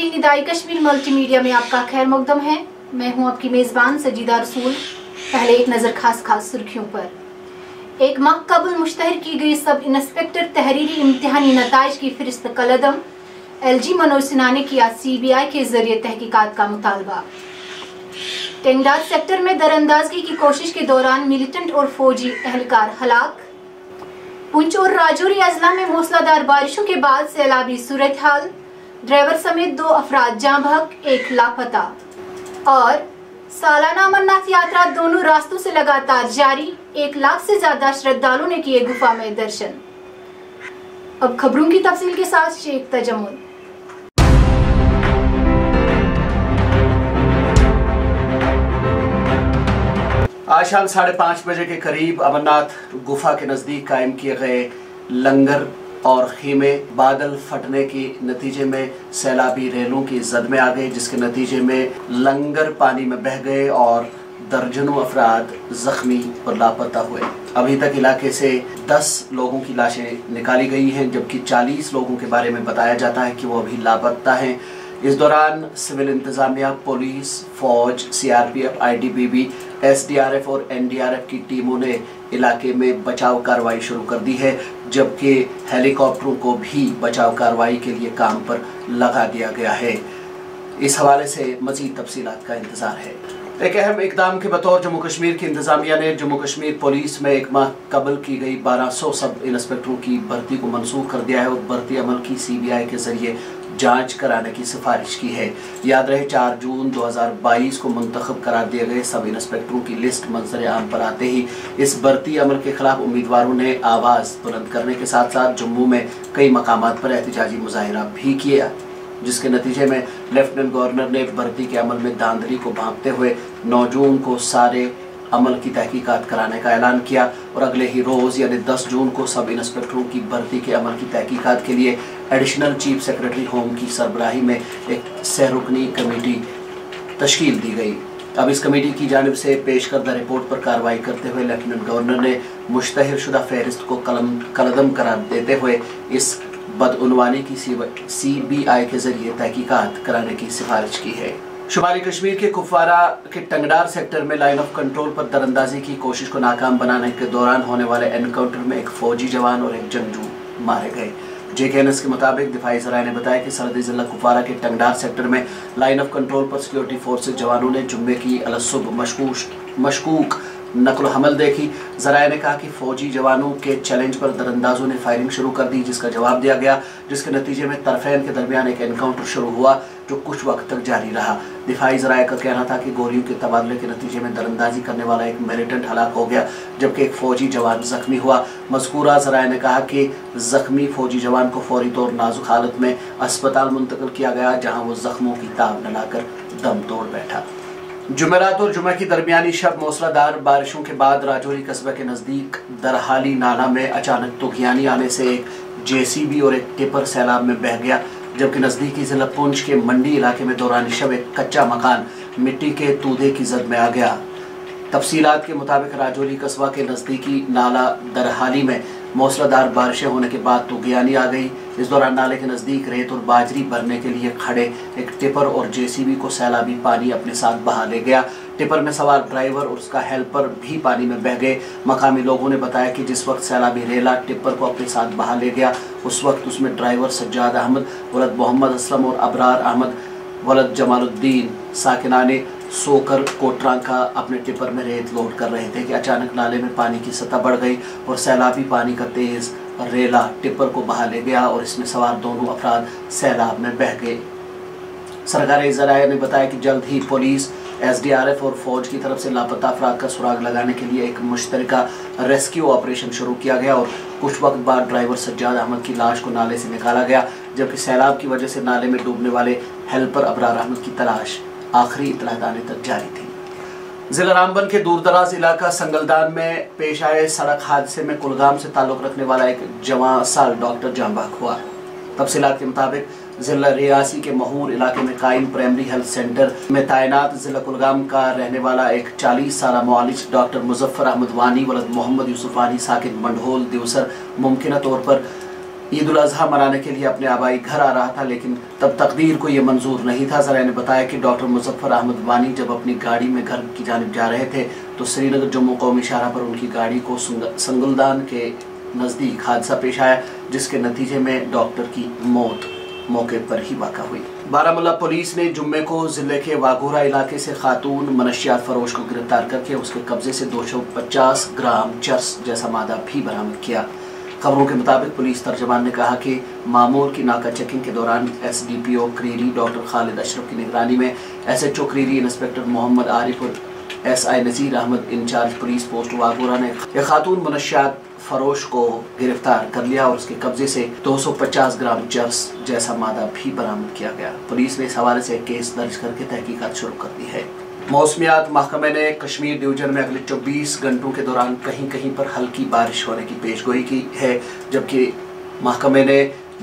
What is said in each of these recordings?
नाज़रीन, निदाई Kashmir multi media में आपका खैर मकदम है। मैं हूं आपकी मेज़बान सजीदा रसूल। पहले एक नज़र खास सुर्खियों पर। एक माह कबल मुश्तहर की गई सब इंस्पेक्टर तहरीरी इम्तिहानी नताइज की फ़हरिस्त कलअदम। LG मनोज सिन्हा ने किया CBI के जरिए तहकीकात का मुतालबा। टेंगडार सेक्टर में दरअंदाजगी की कोशिश के दौरान मिलिटेंट और फौजी एहलकार हलाक। पुंछ और राजौरी अजला में मूसलाधार बारिशों के बाद सैलाबी सूरत हाल। ड्राइवर समेत 2 अफराद जाँ बहक, 1 लापता। और सालाना अमरनाथ यात्रा दोनों रास्तों से लगातार जारी। 1 लाख से ज्यादा श्रद्धालुओं ने किए गुफा में दर्शन। अब खबरों की तफसील के साथ शेख तजम्मुल। आज शाम 5:30 बजे के करीब अमरनाथ गुफा के नजदीक कायम किए गए लंगर और खीमे बादल फटने के नतीजे में सैलाबी रेलों की जद में आ गए, जिसके नतीजे में लंगर पानी में बह गए और दर्जनों अफराद जख्मी और लापता हुए। अभी तक इलाके से 10 लोगों की लाशें निकाली गई हैं, जबकि 40 लोगों के बारे में बताया जाता है कि वो अभी लापता हैं। इस दौरान सिविल इंतजामिया, पुलिस, फौज, CRPF, ITBP, SDRF और NDRF की टीमों ने इलाके में बचाव कार्रवाई शुरू कर दी है, जबकि हेलीकॉप्टरों को भी बचाव कार्रवाई के लिए काम पर लगा दिया गया है। इस हवाले से मज़ीद तफसीलात का इंतज़ार है। एक अहम इकदाम के बतौर जम्मू कश्मीर की इंतजामिया ने जम्मू कश्मीर पुलिस में 1 माह कबल की गई 1200 सब इंस्पेक्टरों की भर्ती को मनसूख कर दिया है और भर्ती अमल की CBI के जरिए जांच कराने की सिफारिश की है। याद रहे 4 जून 2022 को मुंतखब करार दिए गए सब इंस्पेक्टरों की लिस्ट मंजर आम पर आते ही इस भर्ती अमल के खिलाफ उम्मीदवारों ने आवाज़ बुलंद करने के साथ साथ जम्मू में कई मकामात पर एहतजाजी मुजाहिरा भी किया, जिसके नतीजे में लेफ्टिनेंट गवर्नर ने भर्ती के अमल में धांधली को भांपते हुए 9 जून को सारे अमल की तहकीकात कराने का ऐलान किया और अगले ही रोज़ यानी 10 जून को सब इंस्पेक्टरों की भर्ती के अमल की तहकीकात के लिए एडिशनल चीफ सेक्रेटरी होम की सरबराही में एक सहरुकनी कमेटी तश्कील दी गई। अब इस कमेटी की जानिब से पेश करदा रिपोर्ट पर कार्रवाई करते हुए लेफ्टिनेंट गवर्नर ने मुश्तहर शुदा फहरिस्त को कलअदम करार देते हुए इस बदउनवानी की CBI के जरिए तहकीकात कराने की सिफारिश की है। शुमाली कश्मीर के कुपवारा के टेंगडार सेक्टर में लाइन ऑफ कंट्रोल पर दरअंदाजी की कोशिश को नाकाम बनाने के दौरान होने वाले एनकाउंटर में एक फौजी जवान और एक जंगजू मारे गए। JKNS के मुताबिक दिफाई ज़राए ने बताया कि सरहदी ज़िला कुपवारा के टेंगडार सेक्टर में लाइन ऑफ कंट्रोल पर सिक्योरिटी फोर्सेज जवानों ने जुम्मे की अलसुब मशकूक नकल हमल देखी। ज़राए ने कहा कि फौजी जवानों के चैलेंज पर दरअंदाजों ने फायरिंग शुरू कर दी, जिसका जवाब दिया गया, जिसके नतीजे में तरफेन के दरमियान एक एनकाउंटर शुरू हुआ जो कुछ वक्त तक जारी रहा। दिफाई ज़राए का कहना था कि गोलियों के तबादले के नतीजे में दरअंदाजी करने वाला एक मिलिटेंट हलाक हो गया, जबकि एक फौजी जवान जख्मी हुआ। मज़कूरा ज़राए ने कहा कि जख्मी फौजी जवान को फौरी तौर नाजुक हालत में अस्पताल मुंतकिल किया गया, जहाँ वो जख्मों की ताब न लाकर दम तोड़ बैठा। जुमेरात और जुमे की दरमियानी शब मूसलाधार बारिशों के बाद राजौरी कस्बे के नज़दीक दरहाली नाला में अचानक तूफ़ानी आने से एक JCB और एक टिपर सैलाब में बह गया, जबकि नज़दीकी ज़िला पुंछ के मंडी इलाके में दौरान शब एक कच्चा मकान मिट्टी के तूदे की जद में आ गया। तफसीलात के मुताबिक राजौरी कस्बा के नज़दीकी नाला दरहाली में मूसलाधार बारिशें होने के बाद तूफ़ानी आ गई। इस दौरान नाले के नज़दीक रेत और बाजरी भरने के लिए खड़े एक टिपर और JCB को सैलाबी पानी अपने साथ बहा ले गया। टिपर में सवार ड्राइवर और उसका हेल्पर भी पानी में बह गए। मकामी लोगों ने बताया कि जिस वक्त सैलाबी रेला टिपर को अपने साथ बहा ले गया, उस वक्त उसमें ड्राइवर सज्जाद अहमद, वलद मोहम्मद असलम और अबरार अहमद, वलद जमालुद्दीन साकिनाने सोकर कोटरां का अपने टिपर में रेत लोड कर रहे थे कि अचानक नाले में पानी की सतह बढ़ गई और सैलाबी पानी का तेज़ रेला टिपर को बहा ले गया और इसमें सवार दोनों अफराद सैलाब में बह गए। सरकारी ज़राए ने बताया कि जल्द ही पुलिस, SDRF और फौज की तरफ से लापता अफराद का सुराग लगाने के लिए एक मुश्तरका रेस्क्यू ऑपरेशन शुरू किया गया और कुछ वक्त बाद ड्राइवर सज्जाद अहमद की लाश को नाले से निकाला गया, जबकि सैलाब की वजह से नाले में डूबने वाले हेल्पर अबरार अहमद की तलाश आखिरी इत्तलात आने तक जारी थी। जिला रामबन के दूरदराज इलाका संगलदान में पेश आए सड़क हादसे में कुलगाम से ताल्लुक़ रखने वाला एक जवान साल डॉक्टर जाँ बहक हुआ। तफसीलात के मुताबिक जिला रियासी के महूर इलाके में कायम प्राइमरी हेल्थ सेंटर में तैनात जिला कुलगाम का रहने वाला एक 40 साला मुआलिज डॉक्टर मुजफ्फर अहमद वानी वलद मोहम्मद यूसुफ वानी साकिन मंढोल दिवसर मुमकिन तौर पर ईद उल अजहा मनाने के लिए अपने आबाई घर आ रहा था, लेकिन तब तकदीर को ये मंजूर नहीं था। ज़राए ने बताया कि डॉक्टर मुजफ्फर अहमद वानी जब अपनी गाड़ी में घर की जानिब जा रहे थे तो श्रीनगर जम्मू कौमी शाहराह पर उनकी गाड़ी को संगुलदान के नज़दीक हादसा पेश आया, जिसके नतीजे में डॉक्टर की मौत मौके पर ही वाक़ा हुई। बारामूला पुलिस ने जुम्मे को ज़िले के वाघोरा इलाके से खातून मनशियात फरोश को गिरफ्तार करके उसके कब्जे से 250 ग्राम चर्स जैसा मादा भी बरामद किया। खबरों के मुताबिक पुलिस तर्जमान ने कहा कि मामूर की नाका चेकिंग के दौरान SDPO क्रीरी डॉक्टर खालिद अशरफ की निगरानी में SHO क्रीरी इंस्पेक्टर मोहम्मद आरिफ और SI Nazir Ahmad in charge police post Waghora ने एक खातून मनशियात फरोश को गिरफ्तार कर लिया और उसके कब्जे से 250 ग्राम चर्स जैसा मादा भी बरामद किया गया। पुलिस ने इस हवाले से केस दर्ज करके तहकीकात शुरू कर दी है। मौसमियात महकमे ने कश्मीर डिवीजन में अगले 24 घंटों के दौरान कहीं कहीं पर हल्की बारिश होने की पेशगोई की है, जबकि महकमे ने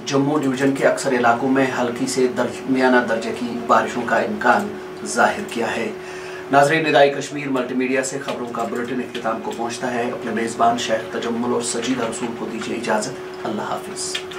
जम्मू डिवीजन के अक्सर इलाकों में हल्की से दरमियाना दर्जे की बारिशों का इम्कान जाहिर किया है। नाज़रीन, निदाई कश्मीर मल्टीमीडिया से खबरों का बुलेटिन इख्तिताम को पहुँचता है। अपने मेज़बान शेख तजम्मुल और सजीदा रसूल को दीजिए इजाज़त। अल्लाह हाफिज़।